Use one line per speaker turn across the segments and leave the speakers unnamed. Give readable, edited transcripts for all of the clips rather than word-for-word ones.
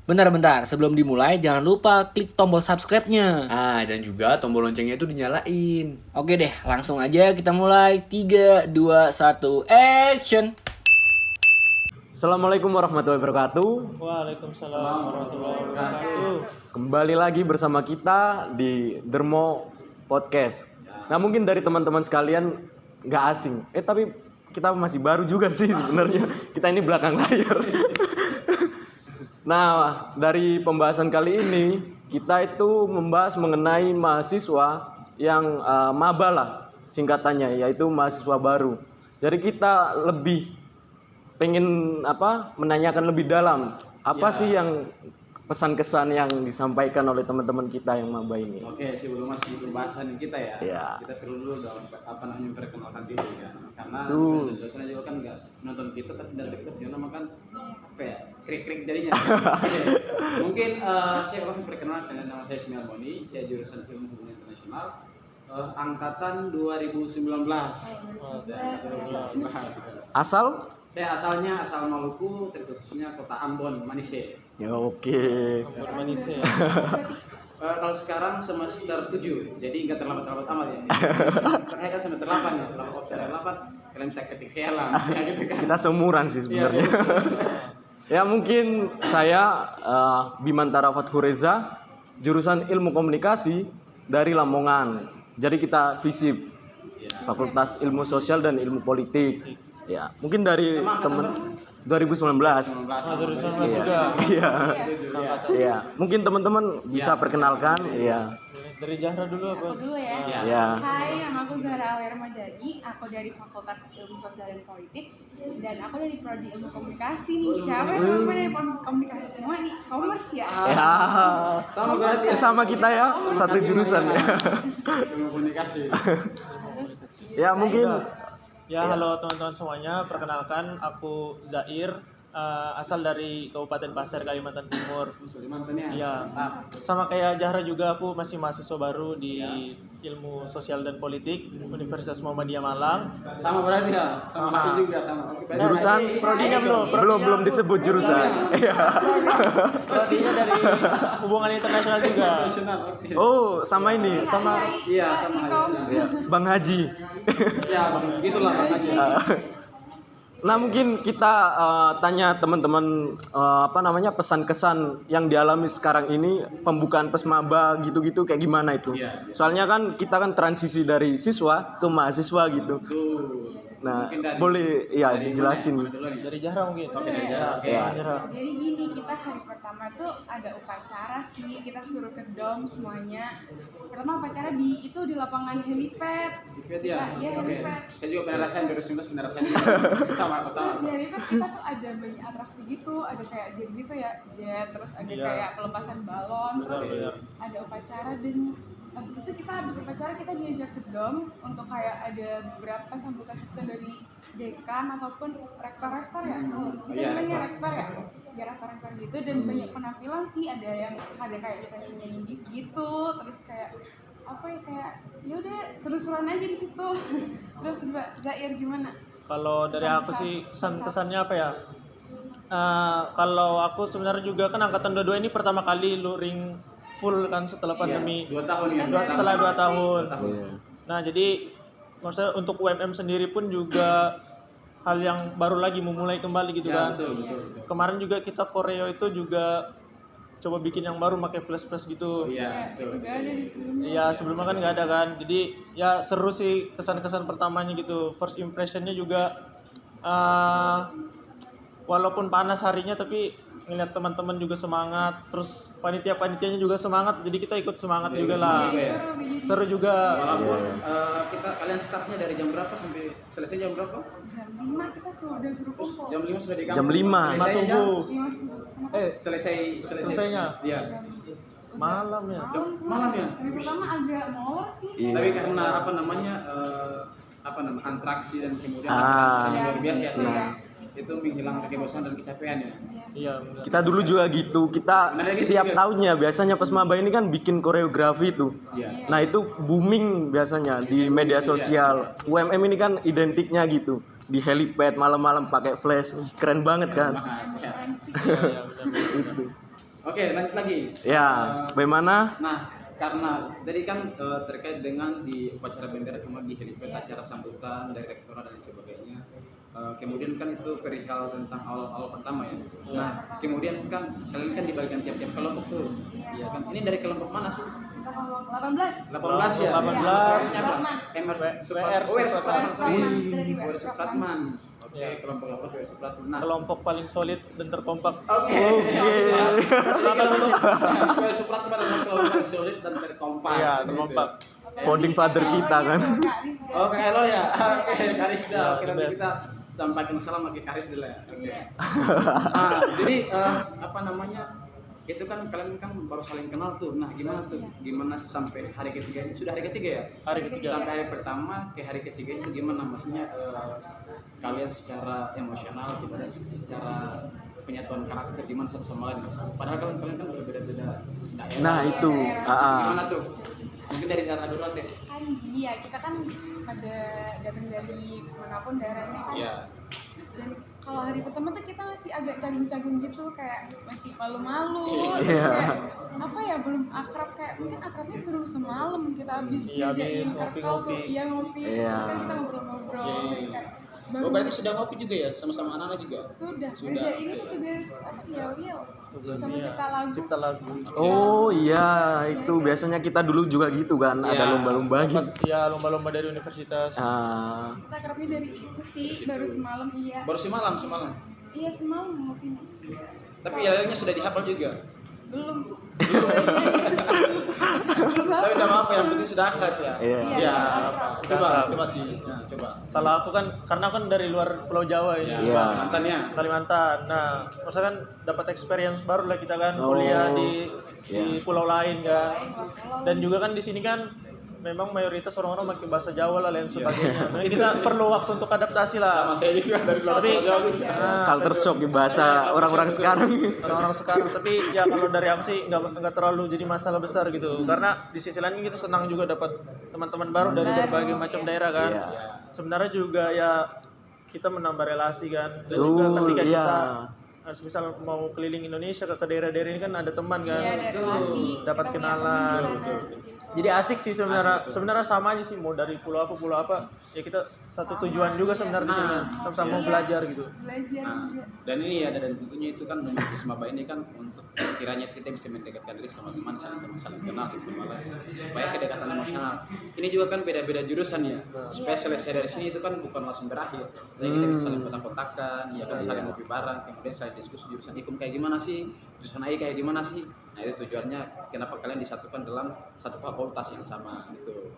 Bentar-bentar, sebelum dimulai jangan lupa klik tombol subscribe-nya.
Dan juga tombol loncengnya itu dinyalain.
Oke deh, langsung aja kita mulai. 3, 2, 1, action!
Assalamualaikum warahmatullahi wabarakatuh.
Waalaikumsalam warahmatullahi wabarakatuh.
Kembali lagi bersama kita di Dermo Podcast. Nah, mungkin dari teman-teman sekalian nggak asing. Tapi kita masih baru juga sih sebenarnya. Kita ini belakang layar. Nah, dari pembahasan kali ini kita itu membahas mengenai mahasiswa yang maba lah singkatannya, yaitu mahasiswa baru. Jadi kita lebih pengen menanyakan lebih dalam sih yang pesan-kesan yang disampaikan oleh teman-teman kita yang maba ini.
Oke, sebelum masuk ke pembahasan kita
Ya.
kita perlu dulu dong memperkenalkan diri ya. Karena
Tuh.
dosen juga kan nggak nonton kita tapi dari dekat dia makan krik-krik jadinya. Oke. Mungkin saya langsung perkenalkan dengan nama saya Sinar Boni, saya jurusan Ilmu Hubungan Internasional angkatan 2019.
Asal?
Saya asal Maluku, terkhususnya kota Ambon, Manise.
Ya oke.
Manise. Kalau sekarang semester 7, jadi nggak terlambat amat ya. Saya kan semester 8 ya, kalau semester 8 kalian bisa ketik saya lah. Ya, gitu kan.
Kita seumuran sih sebenarnya. Ya mungkin saya Bimantara Fathureza, jurusan Ilmu Komunikasi dari Lamongan. Jadi kita FISIP, Fakultas Ilmu Sosial dan Ilmu Politik. Ya, mungkin dari teman 2019.
juga.
Iya. Iya, mungkin teman-teman bisa perkenalkan, iya.
Dari Jahra dulu apa?
Aku dulu ya.
Iya.
Hai, nama aku Zahra Alia Ramadhani. Aku dari Fakultas Ilmu Sosial dan Politik dan aku dari Prodi Ilmu Komunikasi nih. Siapa yang dari komunikasi semua nih? Commerce ya?
Ya.
Sama berarti ya?
Sama kita ya, satu jurusan ya.
Ilmu komunikasi.
Ya, mungkin
Ya, halo teman-teman semuanya. Perkenalkan, aku Zair, asal dari Kabupaten Pasir, Kalimantan Timur.
Kalimantan ya?
Iya. Sama kayak Jahra juga, aku masih mahasiswa baru di Ilmu Sosial dan Politik Universitas Muhammadiyah Malang.
Sama berarti ya? Sama aku juga sama.
jurusan
Prodinya
belum disebut jurusan. Iya.
Prodinya dari Hubungan Internasional juga.
Oh, sama ini, sama
Iya, sama
ya, Bang Haji.
Ya, gitulah Bang Haji.
Nah, mungkin kita tanya teman-teman pesan kesan yang dialami sekarang ini, pembukaan pesmaba gitu-gitu kayak gimana itu.
Iya.
Soalnya kan kita kan transisi dari siswa ke mahasiswa gitu. Nah, boleh ya dijelasin.
Dari Jahra mungkin.
Oke, dari Jahra. Oke.
Jahra.
Jadi gini, kita hari pertama tuh ada upacara sih. Kita suruh ke dom semuanya. Pertama upacara di lapangan helipad.
Helipad ya?
Iya,
Oke.
helipad.
Saya juga pernah rasain 2019 pernah rasain. Sama.
Terus di helipad kita tuh ada banyak atraksi gitu. Ada kayak jet gitu ya, jet. Terus ada
Iya.
kayak pelepasan balon. Terus
Benar.
ada upacara dan habis itu habis upacara kita diajak ke dom untuk kayak ada beberapa sambutan dari dekan ataupun rektor-rektor ya. Kita
Iya,
bilangnya
rektor.
rektor ya. Ya rektor-rektor gitu dan banyak penampilan sih, ada yang kayak kita nyanyi gitu, terus kayak kayak ya udah seru-seruan aja di situ. Terus Mbak Zair gimana?
Kalau dari aku sih kesan-kesannya apa ya? Kalau aku sebenarnya juga kan angkatan 22 ini pertama kali luring full kan setelah pandemi.
2 tahun ya.
Setelah 2 tahun.
Iya.
Nah, jadi maksudnya untuk UMM sendiri pun juga hal yang baru lagi memulai kembali gitu
Ya,
kan.
betul.
Kemarin juga kita koreo itu juga coba bikin yang baru pakai flash gitu.
Iya, betul.
Udah ada di sebelumnya.
Iya, sebelumnya kan nggak ada kan. Jadi ya seru sih kesan-kesan pertamanya gitu. First impressionnya juga walaupun panas harinya tapi ngeliat teman-teman juga semangat. Terus panitia-panitianya juga semangat. Jadi kita ikut semangat juga lah.
Jadi
ya.
Seru juga.
Walaupun kalian startnya dari jam berapa sampai selesai jam berapa?
Jam 5 kita udah suruh kumpul.
Jam 5 sudah di kampus.
Jam 5.
Mas
Selesai jam?
subuh.
Selesai
Selesainya
Iya.
malam ya.
Malam ya?
Hari pertama agak molor sih.
Iya.
Tapi karena antraksi dan kemudian
Ah.
yang luar biasa ya.
Iya.
Itu menghilangkan kebosanan dan kecapean ya.
Iya, benar.
Kita dulu juga gitu. Kita
Sebenarnya gitu
setiap
juga.
tahunnya biasanya pesmaba ini kan bikin koreografi tuh.
Iya.
Nah, itu booming biasanya di media sosial. UMM ini kan identiknya gitu. Di helipad malam-malam pakai flash. Wih, keren banget kan.
Ya.
Keren sih.
Iya, benar.
Itu.
Oke, lanjut lagi.
Ya, bagaimana?
Nah, karena tadi kan terkait dengan di upacara bendera kemudian di helipad acara sambutan dari rektorat dan sebagainya. Kemudian kan itu perihal tentang awal pertama ya. Nah, kemudian kan kalian kan dibagikan tiap-tiap kelompok tuh. Iya kan? Ini dari kelompok mana sih?
Kelompok 18.
18 ya?
18.
Siapa? WR Supratman.
Dari
WR Supratman. Oke,
Ya.
kelompok 18 WR Supratman. Nah,
Kelompok paling solid dan terkompak.
Oke. WR Supratman adalah kelompok paling solid dan terkompak.
Iya,
Gitu.
terkompak.
Founding father kita kan.
Oh, Kak Elo ya? Oke, Karisda.
Ya,
Oke,
the
nanti
best.
kita sampaikan salam lagi Karisda lah ya. Oke.
Iya.
Jadi apa namanya? Itu kan kalian kan baru saling kenal tuh. Nah, gimana tuh? Gimana sampai hari ketiga ini? Sudah hari ketiga ya?
Hari ketiga.
Sampai hari pertama ke hari ketiga itu gimana? Maksudnya kalian secara emosional, kita secara penyatuan karakter gimana satu sama lain? Padahal kalian kan berbeda-beda daerah.
Nah, itu.
Gimana tuh? Mungkin dari Zara dulu deh.
Kan gini ya, kita kan pada datang dari manapun daerahnya kan.
Iya.
Dan kalau hari pertama tuh kita masih agak canggung-canggung gitu, kayak masih malu-malu.
Iya.
Terus kayak apa ya, belum akrab, kayak mungkin akrabnya baru semalam kita habis
Iya, habis
ngerjain
ngopi-ngopi.
kakao tuh. Iya, ngopi.
Iya.
Kan kita ngobrol-ngobrol.
Oke.
Terus kayak baru
Oh, berarti sudah ngopi juga ya sama-sama anak-anak juga?
sudah
Sudah,
ngerjain
oke.
tugas apa yel-yel sama
Tugasnya
cipta lagu.
Cipta lagu.
Oh iya, itu biasanya kita dulu juga gitu kan, ada
Iya.
lomba-lomba gitu.
Dapat ya lomba-lomba dari universitas.
Kita akrabnya dari itu sih, baru semalam. Iya.
Baru semalam.
Iya, semalam ngopinya.
Tapi yelnya sudah dihafal juga.
Belum.
Tapi udah apa yang penting sudah akrab ya.
Iya.
Iya.
Sudah
Coba sih. Nah, coba.
Kalau aku kan karena kan dari luar Pulau Jawa ini.
Iya.
Mantannya.
Kalimantan. Nah, maksudnya kan dapat experience baru lah kita kan
Oh,
kuliah di
iya.
pulau lain kan. Dan juga kan di sini kan memang mayoritas orang-orang pakai bahasa Jawa lah lain sebagainya. Nah, kita perlu waktu untuk adaptasi
Sama
lah.
saya juga dari luar
Tapi
Pulau Jawa.
nah,
Culture shock di bahasa orang-orang sekarang.
orang-orang sekarang, tapi ya kalau dari aku sih nggak terlalu jadi masalah besar gitu, karena di sisi lain kita senang juga dapat teman-teman baru dari berbagai macam daerah kan.
Iya.
Sebenarnya juga ya kita menambah relasi kan. Dan
Betul,
juga ketika
iya.
kita misal mau keliling Indonesia ke daerah-daerah ini kan ada teman kan.
Iya, ada relasi.
Dapat
Kita punya
kenalan.
teman di sana.
Jadi asik sih sebenarnya. Sebenarnya sama aja sih, mau dari pulau apa ya kita satu tujuan juga sebenarnya di sini. Sama-sama mau
Iya.
belajar gitu.
Belajar juga.
Dan ini ya, dan tentunya itu kan menuju Maba ini kan untuk kiranya kita bisa mendekatkan diri sama teman, saling kenal satu sama lain supaya kedekatan emosional. Ini juga kan beda-beda jurusan ya. Supaya selesai dari sini itu kan bukan langsung berakhir. Jadi kita bisa saling kontak-kontakan, ya kan saling ngopi bareng, kemudian saling diskusi jurusan hukum kayak gimana sih, jurusan AI kayak gimana sih. Nah itu tujuannya kenapa kalian disatukan dalam satu fakultas yang sama gitu.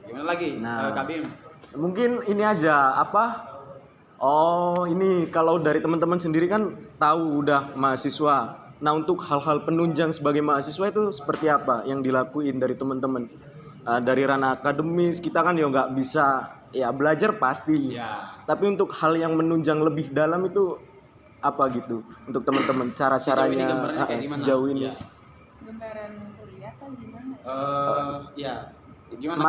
Gimana lagi,
Nah.
Kak Bim?
Mungkin ini aja apa? Oh, ini kalau dari teman-teman sendiri kan tahu udah mahasiswa. Nah, untuk hal-hal penunjang sebagai mahasiswa itu seperti apa yang dilakuin dari teman-teman? Dari ranah akademis kita kan ya nggak bisa ya belajar pasti.
Ya.
Tapi untuk hal yang menunjang lebih dalam itu apa gitu untuk teman-teman cara-caranya
Sejauh ini gambarannya kayak gimana?
sejauh ini
Ya.
Gambaran kuliah kan gimana?
Ya, gimana?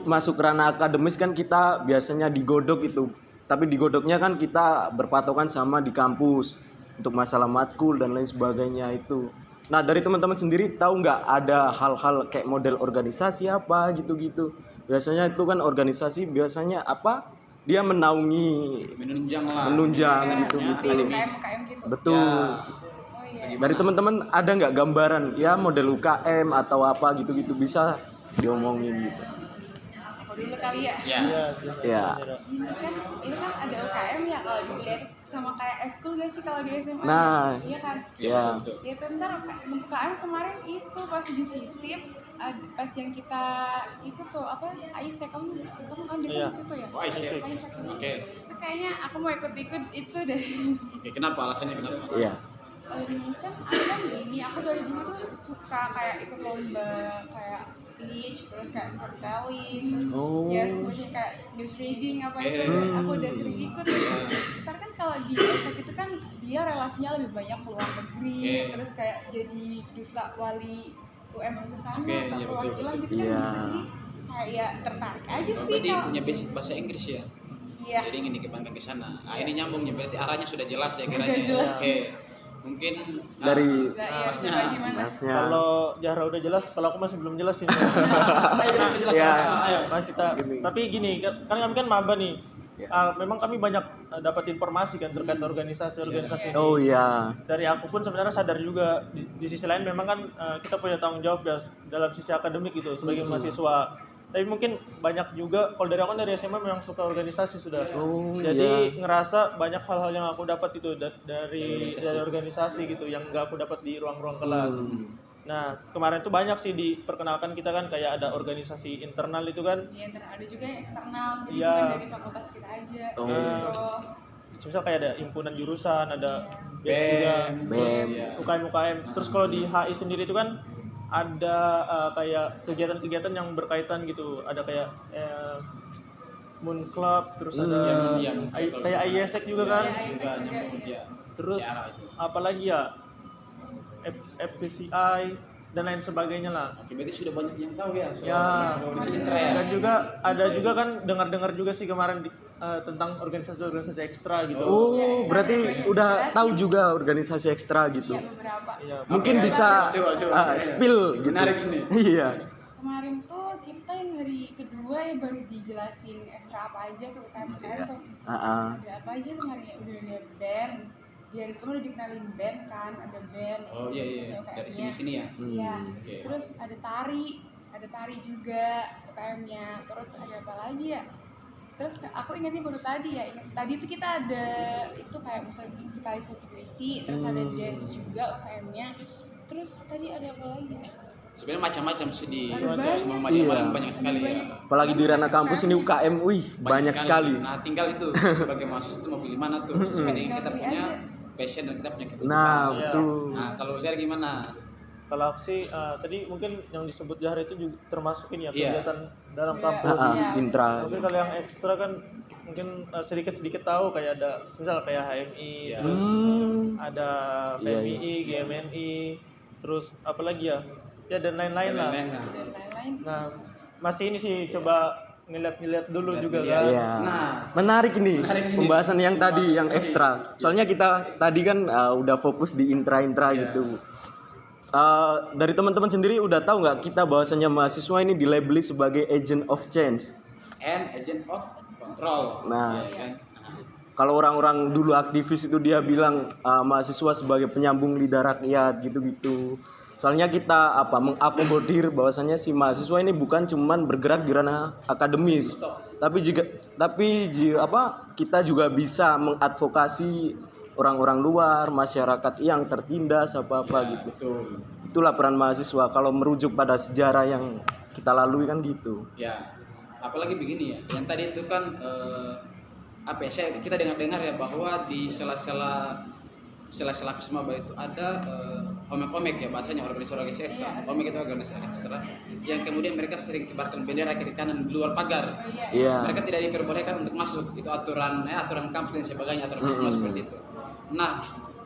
masuk ranah akademis kan kita biasanya digodok itu, tapi digodoknya kan kita berpatokan sama di kampus untuk masalah matkul dan lain sebagainya itu. Nah dari teman-teman sendiri tahu nggak ada hal-hal kayak model organisasi apa gitu-gitu? Biasanya itu kan organisasi biasanya apa? Dia menaungi
menunjang lah.
gitu.
UKM gitu.
Betul.
Oh iya.
Dari teman-teman ada nggak gambaran ya model UKM atau apa gitu-gitu bisa diomongin gitu?
Aku dulu kali ya.
Ya.
Iya,
Ya.
Ini kan ada UKM ya kalau di kuliah itu sama kayak eskul gak sih kalau di SMA?
Nah.
Iya kan?
Ya.
Ya ntar UKM kemarin itu pas di visit pas yang kita itu tuh apa Aisyah kamu kan di
Iya.
situ ya?
Oh, Aisyah.
Aisyah.
Oke.
Itu kayaknya aku mau ikut-ikut itu deh.
Oke, kenapa? Alasannya kenapa?
Iya.
Kan aku kan gini, aku dari dulu tuh suka kayak ikut lomba kayak speech, terus kayak storytelling, terus
Oh.
ya semuanya kayak news reading apa itu
Hmm.
aku udah sering ikut. Ntar kan kalau di ESEC itu kan dia relasinya lebih banyak ke luar negeri,
Oke.
terus kayak jadi duta wali UMM ke sana,
Oke,
atau
iya,
perwakilan
betul,
gitu kan
Iya.
bisa jadi kayak tertarik aja
Oh,
sih
berarti
kalau
punya basic bahasa Inggris ya?
iya.
Jadi ingin dikembangkan ke sana. Nah, ini nyambungnya berarti arahnya sudah jelas ya
Udah
kiranya.
jelas.
Oke. Mungkin
Dari
Zair,
Masnya.
coba gimana?
Masnya.
Kalau Jahra udah jelas, kalau aku masih belum jelas ini.
Ya.
Ayo, Mas kita. Tapi gini, kan kami kan maba nih. Memang kami banyak dapat informasi kan terkait organisasi-organisasi ini.
Oh iya.
Dari aku pun sebenarnya sadar juga di sisi lain memang kan kita punya tanggung jawab ya dalam sisi akademik gitu sebagai mahasiswa. Tapi mungkin banyak juga kalau dari aku kan dari SMA memang suka organisasi sudah.
Oh,
Jadi
iya.
ngerasa banyak hal-hal yang aku dapat itu dari organisasi gitu yang nggak aku dapat di ruang-ruang kelas. Nah, kemarin tuh banyak sih diperkenalkan kita kan kayak ada organisasi internal itu kan.
Ya, ada juga yang eksternal, jadi
Iya.
bukan dari fakultas kita aja.
Oh.
Gitu.
Misal kayak ada himpunan jurusan, ada BEM
BEM,
juga, terus
BEM.
UKM. Terus kalau di HI sendiri itu kan ada kayak kegiatan-kegiatan yang berkaitan gitu. Ada kayak Moon Club, terus ada kayak IESEC juga kan.
Iya,
juga
juga,
nyambung
iya.
ya.
Terus
Siara itu.
apalagi ya FPCI dan lain sebagainya lah.
Oke, berarti sudah banyak yang tahu ya soal
Ya,
organisasi intra ya.
dan juga ada juga kan dengar-dengar juga sih kemarin tentang organisasi-organisasi ekstra gitu.
Oh, berarti udah tahu juga organisasi ekstra gitu.
Iya, beberapa.
Iya,
Mungkin bisa
Coba.
spill gitu.
Menarik ini.
Iya.
Kemarin tuh kita yang hari kedua ya baru dijelasin ekstra apa aja tuh UKM tuh.
Heeh.
Ada apa aja kemarin ya, udah ada band. Di hari kedua udah dikenalin band kan, ada band.
Oh iya iya,
terus
dari
UKM-nya.
sini ya.
Iya.
Oke.
Terus ada tari juga UKM-nya. Terus ada apa lagi ya? Terus aku ingatnya baru tadi ya, tadi tuh kita ada itu kayak misalnya musikalisasi puisi, terus ada dance juga UKM-nya. Terus tadi ada apa lagi?
Sebenarnya macam-macam sih di
Ada banyak.
semua
Iya.
banyak sekali ya.
Apalagi di ranah kampus ini UKM, wih, banyak sekali.
Nah, tinggal itu sebagai mahasiswa itu mau pilih mana tuh sesuai dengan kita punya passion dan kita punya kebutuhan.
Nah,
Iya.
betul.
Nah, kalau saya gimana?
Kalau aku sih tadi mungkin yang disebut Jahra itu juga termasuk ini ya
Iya.
kegiatan dalam
Iya.
kampus.
Iya.
Intra.
Mungkin kalau yang ekstra kan mungkin sedikit-sedikit tahu kayak ada misal kayak HMI,
Iya.
terus ada
Iya,
PMI, GMNI, terus apa lagi ya? Ya dan lain-lain lah.
Lain-lain lah.
Dan lain-lain.
Nah, masih ini sih coba ngeliat-ngeliat dulu juga kan.
Iya.
Nah.
Menarik ini
Menarik ini.
pembahasan yang tadi yang ekstra. Soalnya kita tadi kan udah fokus di intra-intra gitu. Dari teman-teman sendiri udah tahu nggak kita bahwasanya mahasiswa ini dilabeli sebagai agent of change.
And agent of control.
Nah.
Iya kan?
Kalau orang-orang dulu aktivis itu dia bilang mahasiswa sebagai penyambung lidah rakyat gitu-gitu. Soalnya kita mengakomodir bahwasanya si mahasiswa ini bukan cuman bergerak di ranah akademis, tapi kita juga bisa mengadvokasi orang-orang luar, masyarakat yang tertindas apa-apa gitu.
Betul.
Itulah peran mahasiswa kalau merujuk pada sejarah yang kita lalui kan gitu.
Ya. Apalagi begini ya. Yang tadi itu kan kita dengar-dengar ya bahwa di sela-sela Kusmaba itu ada omek-omek ya bahasanya organisasi ekstra. Omek itu organisasi ekstra yang kemudian mereka sering kibarkan bendera kiri kanan di luar pagar.
Iya.
Mereka tidak diperbolehkan untuk masuk. Itu aturan kampus dan sebagainya, aturan semua seperti itu. Nah,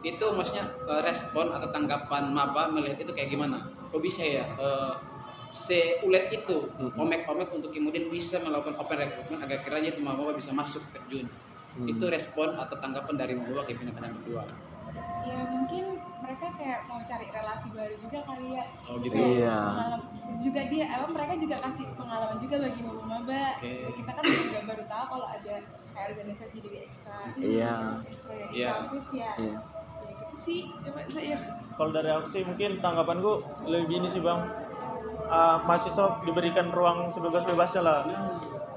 itu maksudnya respon atau tanggapan maba melihat itu kayak gimana? Kok bisa ya seulet itu omek-omek untuk kemudian bisa melakukan open recruitment agar kiranya itu maba bisa masuk terjun. Itu respon atau tanggapan dari maba ke pimpinan kedua.
Ya mungkin mereka kayak mau cari relasi baru juga kali ya.
Oh gitu.
Iya.
Juga mereka juga kasih pengalaman juga bagi maba-maba.
Oke.
Kita kan juga baru tahu kalau ada kayak organisasi dari ekstra.
Iya.
Ekstra dari
Iya.
kampus ya.
Iya.
Ya gitu sih. Coba Zair.
Kalau dari aku sih mungkin tanggapanku lebih gini sih Bang. Mahasiswa diberikan ruang sebebas-bebasnya lah.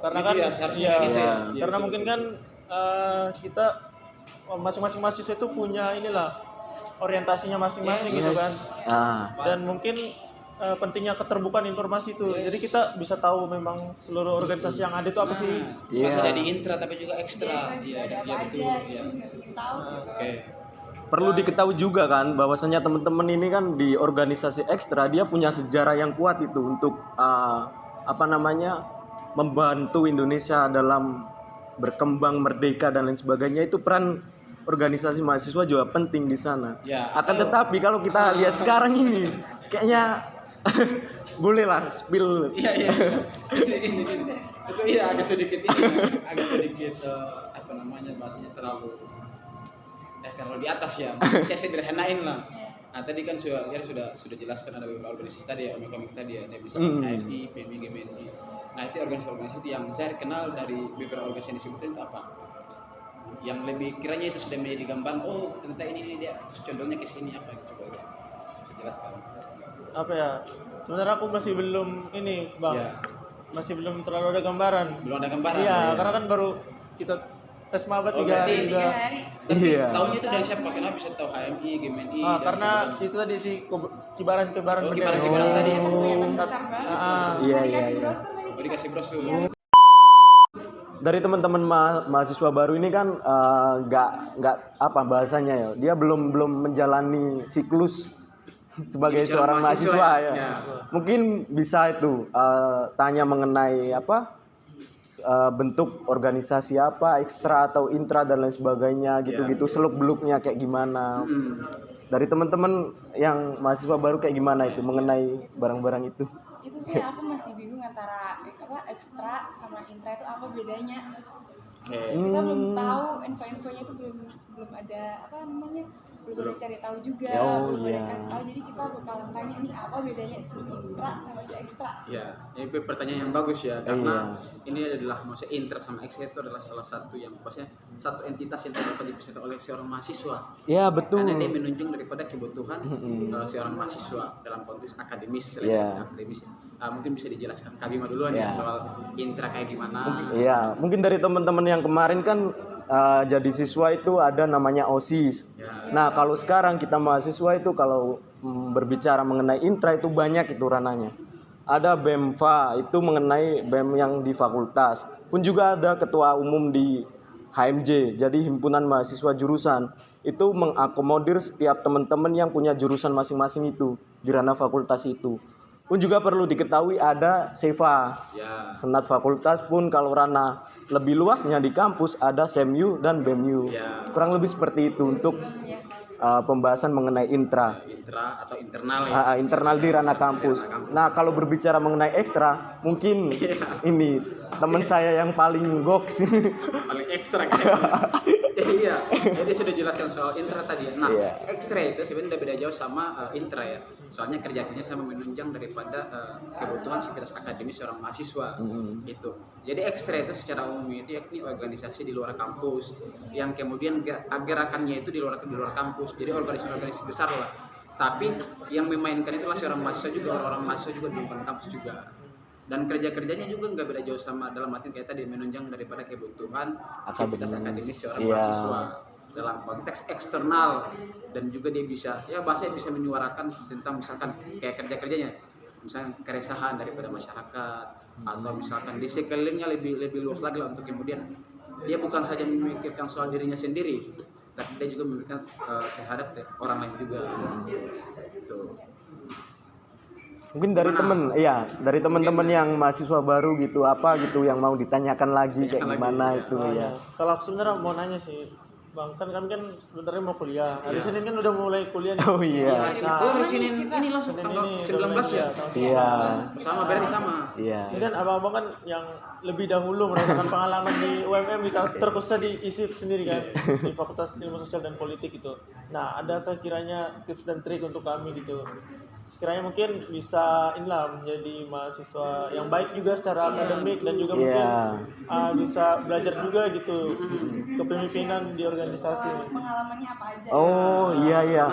Karena
Itu
kan
ya, seharusnya
iya,
kayak gitu ya. Iya,
karena
betul.
mungkin kan kita masing-masing mahasiswa itu punya inilah orientasinya masing-masing gitu kan. Dan mungkin pentingnya keterbukaan informasi itu. Jadi kita bisa tahu memang seluruh organisasi yang ada itu apa sih.
Iya.
Bisa jadi intra tapi juga ekstra.
Iya, ada apa
betul.
aja.
Iya.
Kita ingin tahu gitu.
Oke.
Perlu diketahui juga kan bahwasanya teman-teman ini kan di organisasi ekstra dia punya sejarah yang kuat itu untuk membantu Indonesia dalam berkembang merdeka dan lain sebagainya. Itu peran organisasi mahasiswa juga penting di sana.
Ya.
Akan tetapi kalau kita lihat sekarang ini kayaknya boleh lah spill.
Iya. Ini. Itu iya agak sedikit bahasanya terlalu kalau di atas ya, saya sederhanain lah. Nah tadi kan saya sudah jelaskan ada beberapa organisasi tadi ya, komik tadi ya, misalnya HMI, PMI, GMNI. Nah itu organisasi yang saya kenal dari beberapa organisasi disebutkan itu apa? Yang lebih kiranya itu sudah menjadi gambaran, oh ternyata ini dia, terus contohnya ke sini apa? Coba saya jelaskan.
Apa ya? Sebenarnya aku masih belum ini, Bang.
Ya.
Masih belum terlalu ada gambaran.
Belum ada gambaran.
Iya,
ya.
karena kan baru kita tes maba 3
berarti
hari juga.
3 hari.
Tapi
Iya.
tahunnya itu dari siapa? Kenapa bisa tahu HMI, GMNI? dan
Karena
sebagainya?
itu tadi si kibaran-kibaran
Oh,
bendera.
kibaran-kibaran tadi.
Kelihatan besar banget.
Iya,
Mau
iya,
dikasih
iya.
brosur tadi.
Oh, dikasih brosur.
Dari teman-teman mahasiswa baru ini kan nggak apa bahasanya ya, dia belum menjalani siklus sebagai
Jadi
seorang mahasiswa ya.
ya.
Mungkin bisa itu tanya mengenai apa bentuk organisasi apa, ekstra atau intra dan lain sebagainya gitu-gitu, seluk-beluknya kayak gimana. Dari teman-teman yang mahasiswa baru kayak gimana itu mengenai barang-barang itu?
Itu sih aku masih bingung antara ekstra sama intra itu apa bedanya. Kita belum tahu info-infonya itu belum ada apa namanya, belum ada cari tahu juga,
Oh,
belum ada
iya.
kasih tahu, jadi kita bakalan tanya nih apa bedanya si intra sama si ekstra.
Ya, ini pertanyaan yang bagus ya, karena ini adalah maksudnya intra sama ekstra itu adalah salah satu yang maksudnya satu entitas yang dapat dipisahkan oleh seorang mahasiswa.
Ya betul.
Karena dia menunjang daripada kebutuhan seorang mahasiswa dalam konteks akademis,
Iya.
akademis. Mungkin bisa dijelaskan Kak Bima duluan ya soal intra kayak gimana.
Iya, mungkin dari teman-teman yang kemarin kan jadi siswa itu ada namanya OSIS.
Ya.
Nah, kalau sekarang kita mahasiswa itu kalau berbicara mengenai intra itu banyak itu ranahnya. Ada BEMFA itu mengenai BEM yang di fakultas. Pun juga ada ketua umum di HMJ, jadi himpunan mahasiswa jurusan. Itu mengakomodir setiap teman-teman yang punya jurusan masing-masing itu di ranah fakultas itu. Pun juga perlu diketahui ada SEFA,
Ya.
Senat Fakultas. Pun kalau ranah lebih luasnya di kampus ada SEMU dan BEMU.
Ya.
Kurang lebih seperti itu untuk pembahasan mengenai intra.
Intra atau internal ya.
Internal di ranah kampus. Nah, kalau berbicara mengenai ekstra, mungkin ini teman saya yang paling goks.
Paling ekstra kayak iya, jadi sudah jelaskan soal intra tadi. Nah,
Iya.
ekstra itu sebenarnya beda jauh sama intra ya. Soalnya kerjanya sama menunjang daripada kebutuhan sivitas akademis seorang mahasiswa. Gitu. Jadi ekstra itu secara umum itu yakni organisasi di luar kampus yang kemudian gerakannya itu di luar kampus. Jadi organisasi besar lah. Tapi yang memainkan itulah seorang mahasiswa juga, orang-orang mahasiswa juga di lingkungan kampus juga. Dan kerjanya juga nggak beda jauh sama dalam arti kayak tadi menunjang daripada kebutuhan aktivitas akademis seorang mahasiswa dalam konteks eksternal, dan juga dia bisa ya bahasanya bisa menyuarakan tentang misalkan kayak kerjanya misalkan keresahan daripada masyarakat, atau misalkan di sekelilingnya lebih luas lagi lah, untuk kemudian dia bukan saja memikirkan soal dirinya sendiri, tapi dia juga memikirkan terhadap orang lain juga. Gitu.
Mungkin dari teman-teman yang mahasiswa baru gitu, apa gitu yang mau ditanyakan lagi kayak gimana itu ya.
Kalau aku sebenarnya mau nanya sih, Bang, kan kami kan sebenarnya mau kuliah. Hari Senin kan udah mulai kuliah nih.
Oh iya.
Hari Senin ini langsung
Senin
tanggal
ini
19 ya.
Iya.
Sama berarti sama.
Iya.
Ini kan abang-abang kan yang lebih dahulu merasakan pengalaman di UMM, terkhususnya di ISIP sendiri kan, di Fakultas Ilmu Sosial dan Politik itu. Nah, adakah kiranya tips dan trik untuk kami gitu? Sekiranya mungkin bisa inilah menjadi mahasiswa yang baik juga secara akademik, dan juga mungkin bisa belajar juga gitu kepemimpinan di organisasi.
Pengalamannya apa aja?
Oh iya.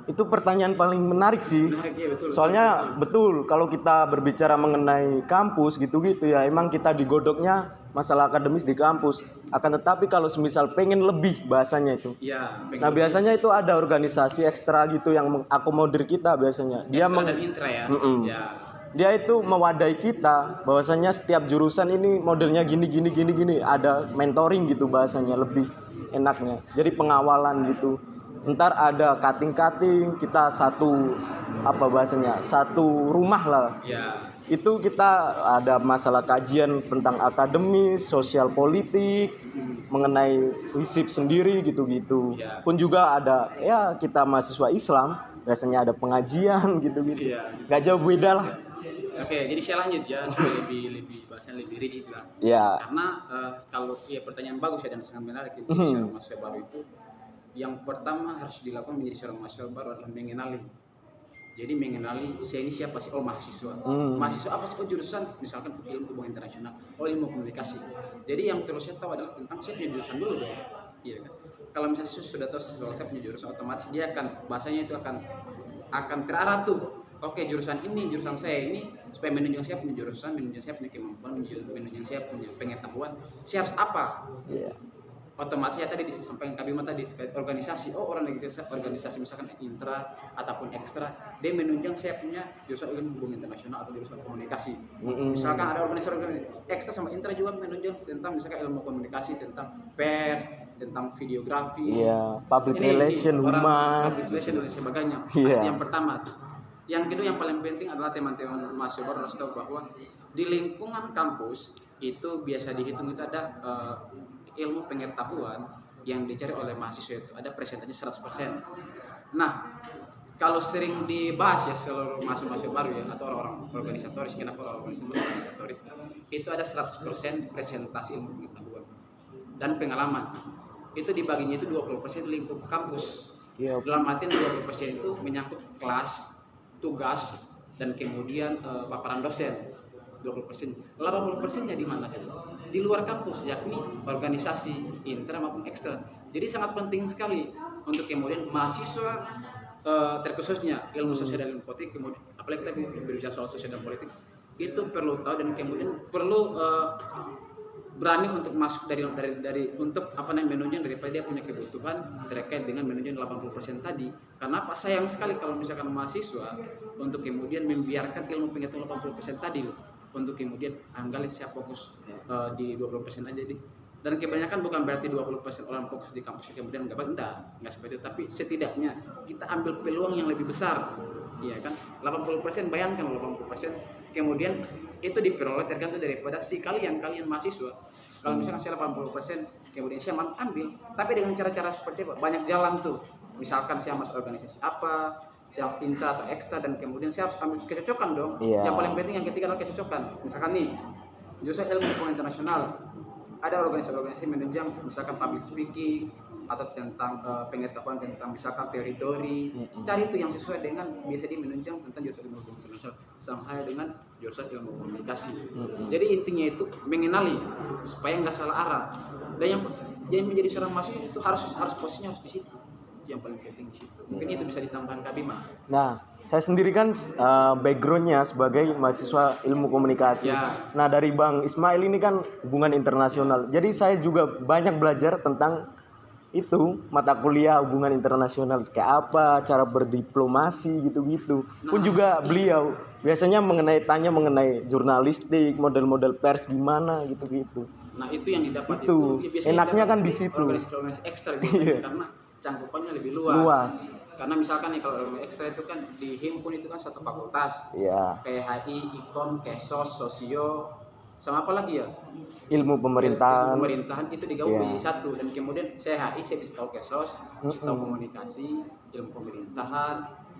Itu pertanyaan paling menarik sih.
Menarik ya, betul.
Soalnya betul kalau kita berbicara mengenai kampus gitu-gitu ya, emang kita digodoknya masalah akademis di kampus. Akan tetapi kalau semisal pengen lebih bahasanya itu.
Iya.
Nah, biasanya itu ada organisasi ekstra gitu yang mengakomodir kita biasanya. Dia
Ekstra dan intra ya. Ya.
Dia itu mewadai kita bahwasanya setiap jurusan ini modelnya gini. Ada mentoring gitu bahasanya, lebih enaknya. Jadi pengawalan gitu. Ntar ada cutting kita satu rumah lah.
Ya.
Itu kita ada masalah kajian tentang akademis, sosial politik, mengenai FISIP sendiri gitu-gitu.
Ya.
Pun juga ada ya kita mahasiswa Islam, biasanya ada pengajian gitu-gitu.
Ya.
Gak jauh beda lah.
Oke, jadi saya lanjut ya supaya lebih bahasanya lebih rigid lah.
Ya.
Karena kalau pertanyaan bagus ya dan sangat menarik itu seorang mahasiswa baru itu Yang pertama harus dilakukan menjadi seorang mahasiswa baru adalah mengenali. Jadi mengenali saya ini siapa sih? Oh, mahasiswa. Mahasiswa apa sih? Oh, jurusan misalkan ilmu hubungan internasional, oh ilmu komunikasi. Jadi yang perlu saya tahu adalah tentang saya punya jurusan dulu dong. Iya kan? Kalau misalnya sudah tahu kalau saya punya jurusan, otomatis dia akan bahasanya itu akan terarah tuh. Oke, jurusan ini, jurusan saya ini, supaya menunjang saya punya jurusan, menunjang saya punya kemampuan, menunjang saya punya pengetahuan, saya harus apa?
Iya.
Otomatis ya tadi disampaikan Kak Bima tadi, organisasi, oh orang dari organisasi misalkan intra ataupun ekstra, dia menunjang saya punya jurusan ilmu hubungan internasional atau jurusan komunikasi. Misalkan ada organisasi ekstra sama intra juga menunjang tentang misalkan ilmu komunikasi, tentang pers, tentang videografi,
public relation, humas,
public relation dan sebagainya. Yang pertama. Yang kedua yang paling penting adalah teman-teman mahasiswa baru harus tahu bahwa di lingkungan kampus itu biasa dihitung itu ada ilmu pengetahuan yang dicari oleh mahasiswa itu ada presentasinya 100%. Nah, kalau sering dibahas ya seluruh mahasiswa baru ya atau orang-orang organisatoris, kenapa orang organisatoris itu ada 100% presentasi ilmu pengetahuan dan pengalaman. Itu dibaginya itu 20% lingkup kampus. Dalam artian 20% itu menyangkut kelas, tugas, dan kemudian paparan dosen. 20%. 80%-nya di mana? Di luar kampus, yakni organisasi intra maupun ekstra. Jadi sangat penting sekali untuk kemudian mahasiswa terkhususnya ilmu sosial dan ilmu politik, kemudian apalagi kita berbicara soal sosial dan politik, itu perlu tahu dan kemudian perlu berani untuk masuk dari untuk menunjang daripada dia punya kebutuhan terkait dengan menunjang 80% tadi. Karena apa? Sayang sekali kalau misalkan mahasiswa untuk kemudian membiarkan ilmu pengetahuan 80% tadi loh, untuk kemudian anggalin saya fokus di 20% aja deh. Dan kebanyakan bukan berarti 20% orang fokus di kampus kemudian enggak seperti itu, tapi setidaknya kita ambil peluang yang lebih besar. Iya kan? 80% bayangkan 80% kemudian itu diperoleh tergantung daripada si kalian mahasiswa. Kalau misalkan saya 80% kemudian saya ambil, tapi dengan cara-cara seperti apa? Banyak jalan tuh. Misalkan saya masuk organisasi apa, saya intra atau ekstra, dan kemudian saya harus ambil kecocokan dong. Yang paling penting yang ketiga adalah kecocokan. Misalkan nih, jurusan ilmu hubungan internasional, ada organisasi menunjang misalkan public speaking atau tentang pengetahuan tentang misalkan teori, cari itu yang sesuai dengan biasa di menunjang tentang jurusan ilmu hubungan internasional sama dengan jurusan ilmu komunikasi. Jadi intinya itu mengenali supaya nggak salah arah. Dan yang menjadi seorang mahasiswa itu harus posisinya harus di situ. Yang paling penting di situ. Mungkin itu bisa ditambahkan Kak Bima.
Nah, saya sendiri kan backgroundnya sebagai mahasiswa ilmu komunikasi. Nah, dari Bang Ismail ini kan hubungan internasional. Jadi saya juga banyak belajar tentang itu mata kuliah hubungan internasional, kayak apa cara berdiplomasi gitu-gitu. Pun juga beliau biasanya tanya mengenai jurnalistik, model-model pers gimana gitu-gitu.
Nah, itu yang didapat
itu enaknya kan di situ.
Organisasi ekstra biasanya karena cangkupannya lebih luas. Karena misalkan nih kalau ilmu ekstra itu kan di himpun itu kan satu fakultas. Kayak HI, Ikom, Kesos, Sosio, sama apa lagi ya?
Ilmu pemerintahan.
Itu digabung jadi satu, dan kemudian saya HI saya bisa tahu Kesos, bisa tahu komunikasi, ilmu pemerintahan,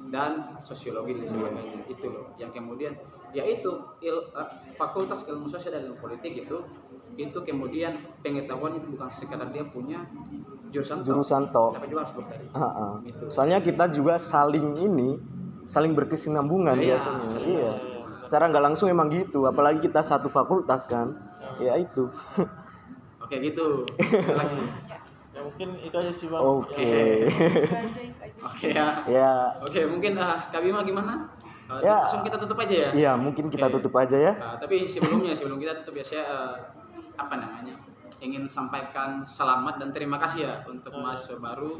dan sosiologi dan sebagainya. Itu loh. Yang kemudian yaitu fakultas ilmu sosial dan ilmu politik itu kemudian pengetahuan itu bukan sekadar dia punya jurusan top, tapi juga harus bertari. Gitu.
Soalnya kita juga saling berkesinambungan biasanya. Iya. Secara nggak langsung emang gitu, apalagi kita satu fakultas kan. Ya itu.
Oke gitu.
Ya mungkin itu aja sih Bang.
Oke ya.
Oke, mungkin Kak Bima gimana?
Ya.
Langsung kita tutup aja ya.
Iya, mungkin kita tutup aja ya.
Tapi sebelum kita tutup ya, saya ingin sampaikan selamat dan terima kasih ya untuk mahasiswa baru.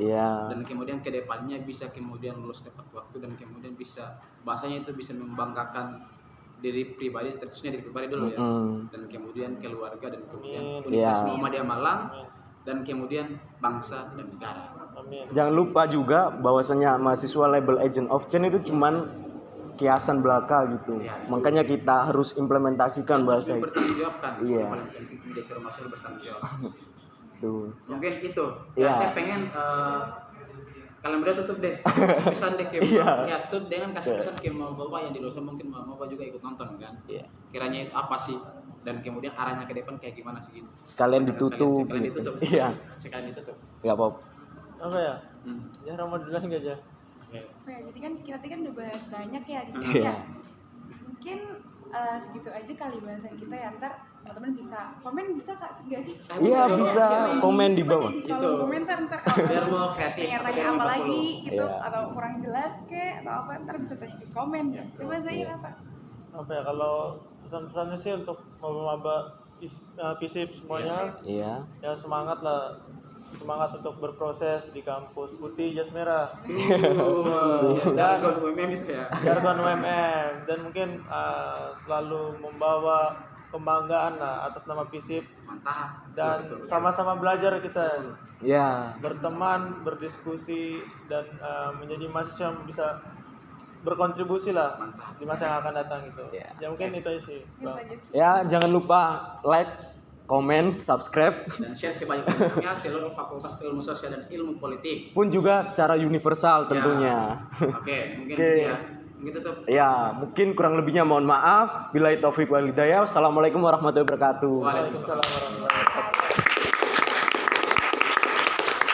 Dan kemudian kedepannya bisa kemudian lulus tepat waktu dan kemudian bisa bahasanya itu bisa membanggakan diri pribadi, terkhususnya diri pribadi dulu ya. Dan kemudian keluarga dan kemudian Universitas Muhammadiyah Malang dan kemudian bangsa dan negara.
Jangan lupa juga bahwasanya mahasiswa label Agent of Change itu cuman kiasan belaka gitu. Makanya kita harus implementasikan bahasa itu.
Bertanggung jawabkan. Paling penting menjadi seorang mahasiswa bertanggung jawab. Mungkin itu. Saya pengen kalian berdua tutup deh. Kasih pesan deh tutup dengan kasih pesan ke Bapak yang di luar sana, mungkin Bapak juga ikut nonton kan. Kiranya itu apa sih? Dan kemudian arahnya ke depan kayak gimana sih gitu.
Sekalian ditutup.
Sekalian ditutup.
Iya.
Sekalian ditutup.
Enggak apa-apa.
apa ya? Ya Ramadan gak aja.
Oke, jadi kan kita tadi kan udah bahas banyak ya di sini ya. Mungkin segitu aja kali bahasan kita ya. Ntar teman-teman bisa komen, bisa Kak? Enggak sih?
Iya bisa komen di bawah.
Di kolom komentar ntar kalau
Biar mau kreatif.
pengen tanya apa lagi gitu
Iya.
atau kurang jelas kek atau apa ntar bisa tanya di komen. Coba Zair apa?
Apa ya, kalau pesan-pesannya sih untuk maba-maba FISIP semuanya,
Iya.
ya semangat untuk berproses di kampus putih jas merah.
Dan UMM itu ya.
Jargon UMM, dan mungkin selalu membawa kebanggaan lah atas nama FISIP,
Mantap.
dan sama-sama belajar kita
Ya.
berteman, berdiskusi, dan menjadi mahasiswa yang bisa berkontribusi lah di masa yang akan datang gitu.
Ya.
Ya mungkin itu aja sih,
Gitu
Bang.
aja.
Ya, jangan lupa like, komen, subscribe
Dan share sebanyak-banyaknya seluruh Fakultas Ilmu Sosial dan Ilmu Politik.
pun juga secara universal tentunya.
Oke, mungkin
Oke.
gitu ya. Mungkin tutup.
Ya, mungkin kurang lebihnya mohon maaf. Billahi taufik wal hidayah. Wassalamualaikum warahmatullahi wabarakatuh.
Waalaikumsalam.
Waalaikumsalam warahmatullahi wabarakatuh.